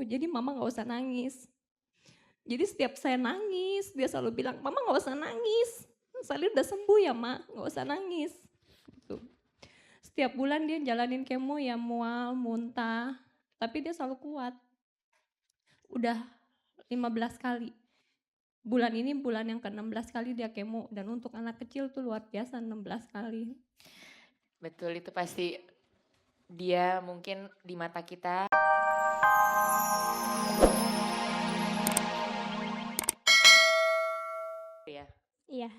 jadi mama gak usah nangis. Jadi setiap saya nangis, dia selalu bilang, mama gak usah nangis. Salin udah sembuh ya mak, gak usah nangis. Gitu. Setiap bulan dia jalanin kemo ya mual, muntah, tapi dia selalu kuat. Udah 15 kali. Bulan ini bulan yang ke-16 kali dia kemo, dan untuk anak kecil tuh luar biasa 16 kali. Betul, itu pasti dia mungkin di mata kita. Ya. Iya,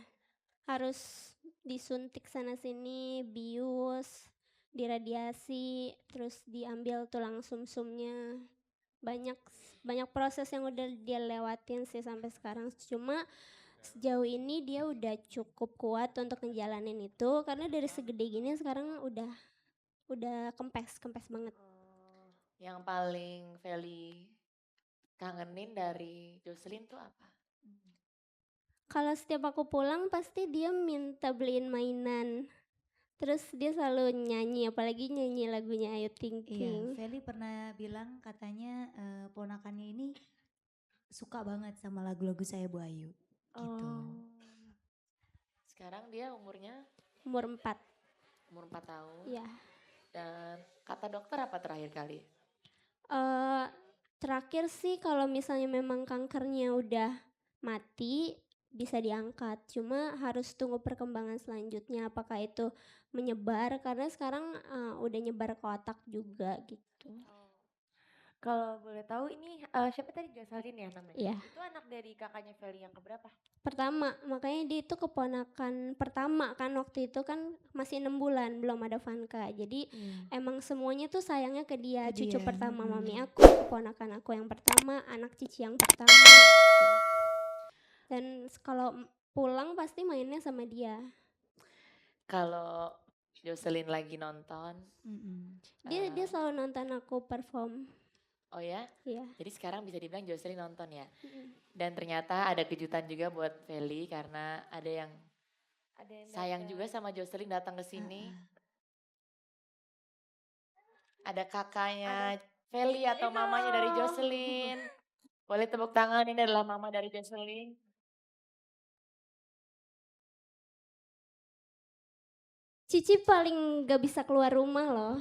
harus disuntik sana sini, bius, diradiasi, terus diambil tulang sumsumnya. Banyak proses yang udah dia lewatin sih sampai sekarang. Cuma sejauh ini dia udah cukup kuat untuk ngejalanin itu karena dari segede gini sekarang udah kempes banget. Yang paling Feli kangenin dari Jocelyn tuh apa? Kalau setiap aku pulang pasti dia minta beliin mainan. Terus dia selalu nyanyi, apalagi nyanyi lagunya Ayu Ting Ting. Iya, Feli pernah bilang katanya ponakannya ini suka banget sama lagu-lagu saya Bu Ayu gitu. Sekarang dia umurnya? Umur 4. Umur 4 tahun. Iya. Dan kata dokter apa terakhir kali? Terakhir sih kalau misalnya memang kankernya udah mati bisa diangkat. Cuma harus tunggu perkembangan selanjutnya apakah itu menyebar karena sekarang udah nyebar ke otak juga gitu. Kalau boleh tahu ini siapa tadi Jocelyn ya namanya? Iya. Itu anak dari kakaknya Feli yang keberapa? Pertama, makanya dia itu keponakan pertama kan waktu itu kan masih 6 bulan belum ada Vanka. Jadi emang semuanya tuh sayangnya ke dia. Cucu pertama mami aku, keponakan aku yang pertama, anak cici yang pertama. Dan kalau pulang pasti mainnya sama dia. Kalau Jocelyn lagi nonton, Dia selalu nonton aku perform. oh ya? Iya. Jadi sekarang bisa dibilang Jocelyn nonton ya. Dan ternyata ada kejutan juga buat Feli karena ada yang sayang juga sama Jocelyn datang ke sini. Ada kakaknya Feli atau mamanya dari Jocelyn. Boleh tepuk tangan, ini adalah mama dari Jocelyn. Cici paling gak bisa keluar rumah loh.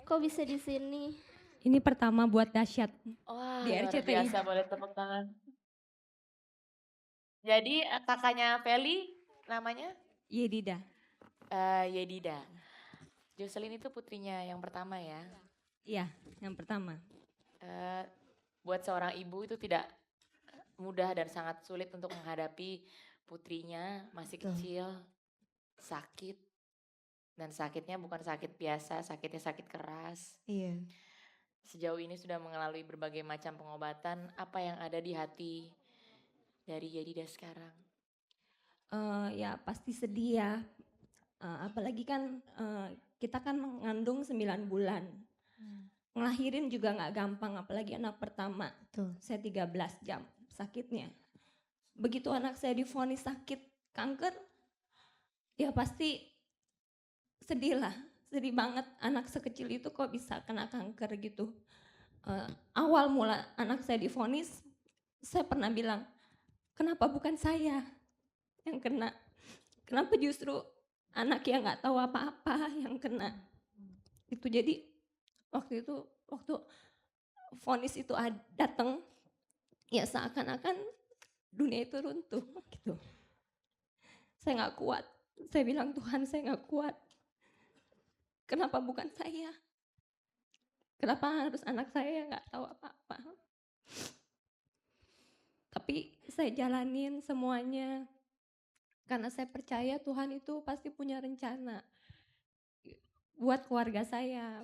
Kok bisa di sini? Ini pertama buat dahsyat Wah, di luar RCTI. biasa, boleh tepuk tangan. Jadi kakaknya Feli namanya? Yedida. Yedida. Jocelyn itu putrinya yang pertama ya? Iya, yang pertama. Buat seorang ibu itu tidak mudah dan sangat sulit untuk menghadapi putrinya masih kecil, sakit. Dan sakitnya bukan sakit biasa, sakitnya sakit keras. Iya. Sejauh ini sudah mengalami berbagai macam pengobatan, apa yang ada di hati dari Yedida sekarang? Ya pasti sedih ya. Apalagi kan kita kan mengandung 9 bulan. Ngelahirin juga gak gampang, apalagi anak pertama. Saya 13 jam sakitnya. Begitu anak saya divonis sakit kanker, ya pasti sedih lah. Sedih banget anak sekecil itu kok bisa kena kanker gitu. Awal mula anak saya divonis, saya pernah bilang, kenapa bukan saya yang kena? Kenapa justru anak yang gak tahu apa-apa yang kena? Itu jadi waktu vonis itu datang, ya seakan-akan dunia itu runtuh gitu. Saya gak kuat, saya bilang Tuhan saya gak kuat. Kenapa bukan saya? Kenapa harus anak saya yang gak tahu apa-apa? Tapi saya jalanin semuanya. Karena saya percaya Tuhan itu pasti punya rencana. Buat keluarga saya,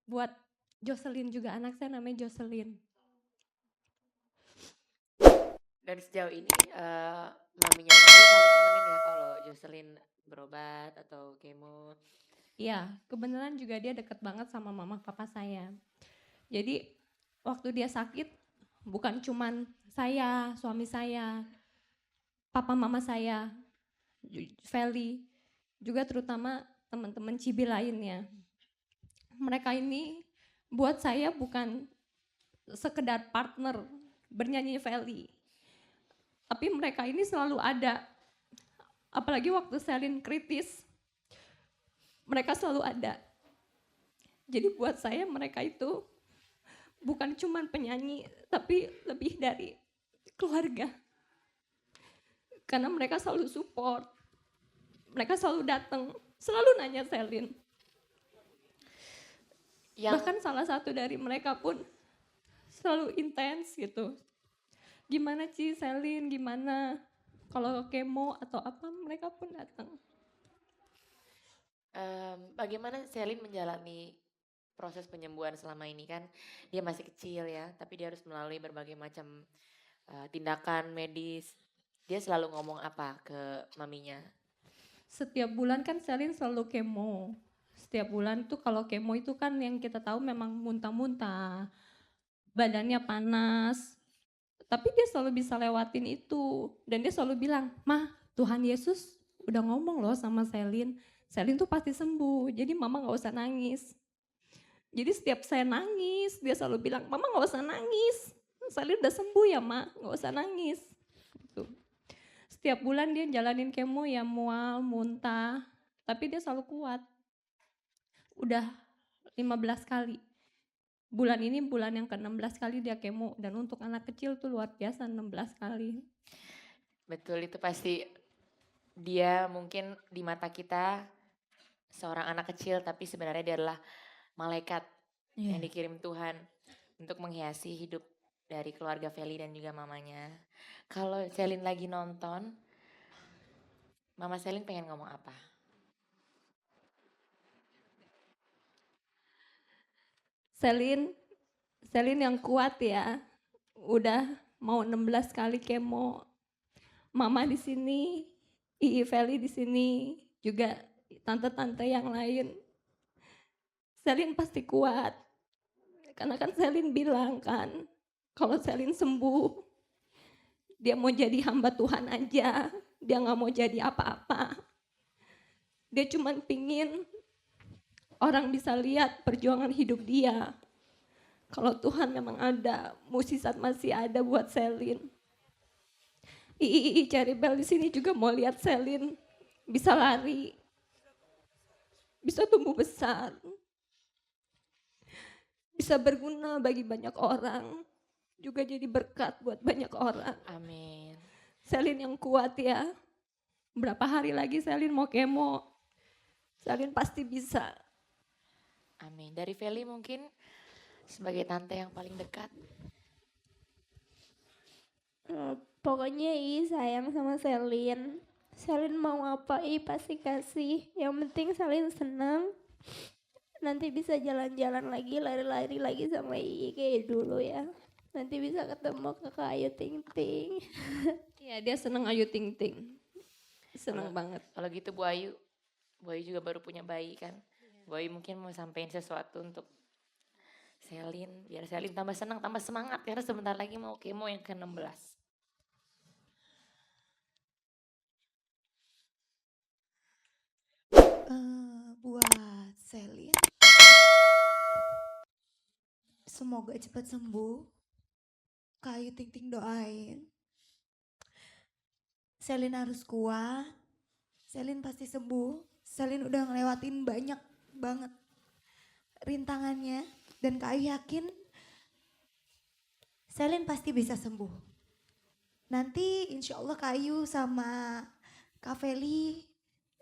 buat Jocelyn juga, anak saya namanya Jocelyn. Dan sejauh ini maminya selalu temenin ya kalau Jocelyn berobat atau kemo? Iya, kebenaran juga dia deket banget sama mama papa saya. Jadi waktu dia sakit bukan cuman saya, suami saya, papa mama saya, Feli, juga terutama teman-teman Cibi lainnya. Mereka ini buat saya bukan sekedar partner bernyanyi Feli. Tapi mereka ini selalu ada. Apalagi waktu Selin kritis, mereka selalu ada. Jadi buat saya mereka itu bukan cuma penyanyi, tapi lebih dari keluarga. Karena mereka selalu support, mereka selalu datang, selalu nanya Selin. Bahkan salah satu dari mereka pun selalu intens gitu. Gimana Ci, Selin, gimana? Kalau kemo atau apa, mereka pun datang. Bagaimana Selin menjalani proses penyembuhan selama ini? Kan dia masih kecil ya, tapi dia harus melalui berbagai macam tindakan medis. Dia selalu ngomong apa ke maminya? Setiap bulan kan Selin selalu kemo. Setiap bulan tuh kalau kemo itu kan yang kita tahu memang muntah-muntah, badannya panas. Tapi dia selalu bisa lewatin itu. Dan dia selalu bilang, "Mah, Tuhan Yesus udah ngomong loh sama Selin. Selin tuh pasti sembuh, jadi mama gak usah nangis." Jadi setiap saya nangis, dia selalu bilang, "Mama gak usah nangis. Selin udah sembuh ya, Ma, gak usah nangis." Gitu. Setiap bulan dia jalanin kemo ya mual, muntah, tapi dia selalu kuat. Udah 15 kali. Bulan ini bulan yang ke-16 kali dia kemo, dan untuk anak kecil tuh luar biasa 16 kali. Betul, itu pasti dia mungkin di mata kita seorang anak kecil, tapi sebenarnya dia adalah malaikat yang dikirim Tuhan untuk menghiasi hidup dari keluarga Feli dan juga mamanya. Kalau Selin lagi nonton, Mama Selin pengen ngomong apa? Selin yang kuat ya. Udah mau 16 kali kemo. Mama di sini, Ii Feli di sini, juga tante-tante yang lain. Selin pasti kuat. Karena kan Selin bilang kan, kalau Selin sembuh, dia mau jadi hamba Tuhan aja. Dia gak mau jadi apa-apa. Dia cuma pingin orang bisa lihat perjuangan hidup dia. Kalau Tuhan memang ada, mukjizat masih ada buat Selin. Cherry Bell di sini juga mau lihat Selin bisa lari, bisa tumbuh besar, bisa berguna bagi banyak orang, juga jadi berkat buat banyak orang. Amin. Selin yang kuat ya. Berapa hari lagi Selin mau kemo, Selin pasti bisa. Amin. Dari Feli mungkin sebagai tante yang paling dekat. Pokoknya sayang sama Selin. Selin mau apa pasti kasih. Yang penting Selin senang. Nanti bisa jalan-jalan lagi, lari-lari lagi sama kayak dulu ya. Nanti bisa ketemu kakak Ayu Ting Ting. Iya, dia senang Ayu Ting Ting. Senang banget. Kalau gitu Bu Ayu juga baru punya bayi kan. Bu Ayu mungkin mau sampein sesuatu untuk Selin, biar Selin tambah senang, tambah semangat karena sebentar lagi mau kemo yang ke-16. Buat Selin, semoga cepat sembuh. Kak Ayu Ting Ting doain. Selin harus kuat. Selin pasti sembuh. Selin udah ngelewatin banyak banget rintangannya. Dan Kak Ayu yakin Selin pasti bisa sembuh. Nanti insya Allah Kak Ayu sama Kak Feli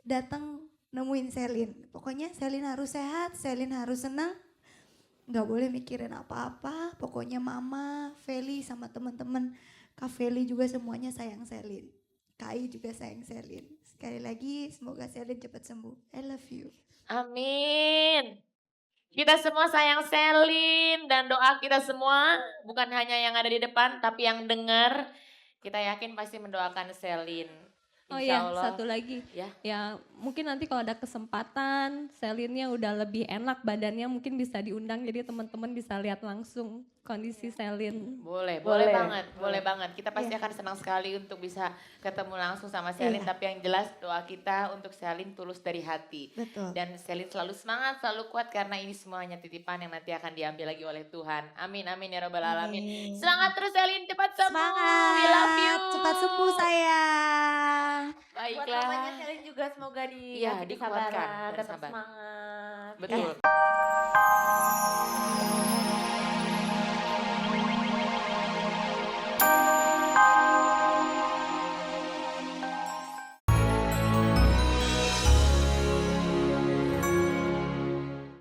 datang nemuin Selin. Pokoknya Selin harus sehat, Selin harus senang. Gak boleh mikirin apa-apa. Pokoknya Mama, Feli sama teman-teman Kak Feli juga semuanya sayang Selin. Kak Ayu juga sayang Selin. Sekali lagi semoga Selin cepat sembuh. I love you. Amin. Kita semua sayang Selin dan doa kita semua bukan hanya yang ada di depan tapi yang dengar. Kita yakin pasti mendoakan Selin. Oh Insya iya, Allah. satu lagi. Ya. Ya, mungkin nanti kalau ada kesempatan, Celine-nya udah lebih enak badannya, mungkin bisa diundang jadi teman-teman bisa lihat langsung kondisi Celine. Boleh Boleh, banget, boleh boleh. banget. Kita pasti Iya. akan senang sekali untuk bisa ketemu langsung sama Celine. Iya. Tapi yang jelas doa kita untuk Celine tulus dari hati. Betul. Dan Celine selalu semangat, selalu kuat karena ini semuanya titipan yang nanti akan diambil lagi oleh Tuhan. Amin, amin ya robbal alamin. Amin. Semangat terus Celine, cepat sembuh. Semangat. We love you. Cepat sembuh sayang. Buat Baiklah. mamanya Selin juga semoga Iya, dikasih dikuatkan kesabaran, dan tetap sabar. semangat. Betul.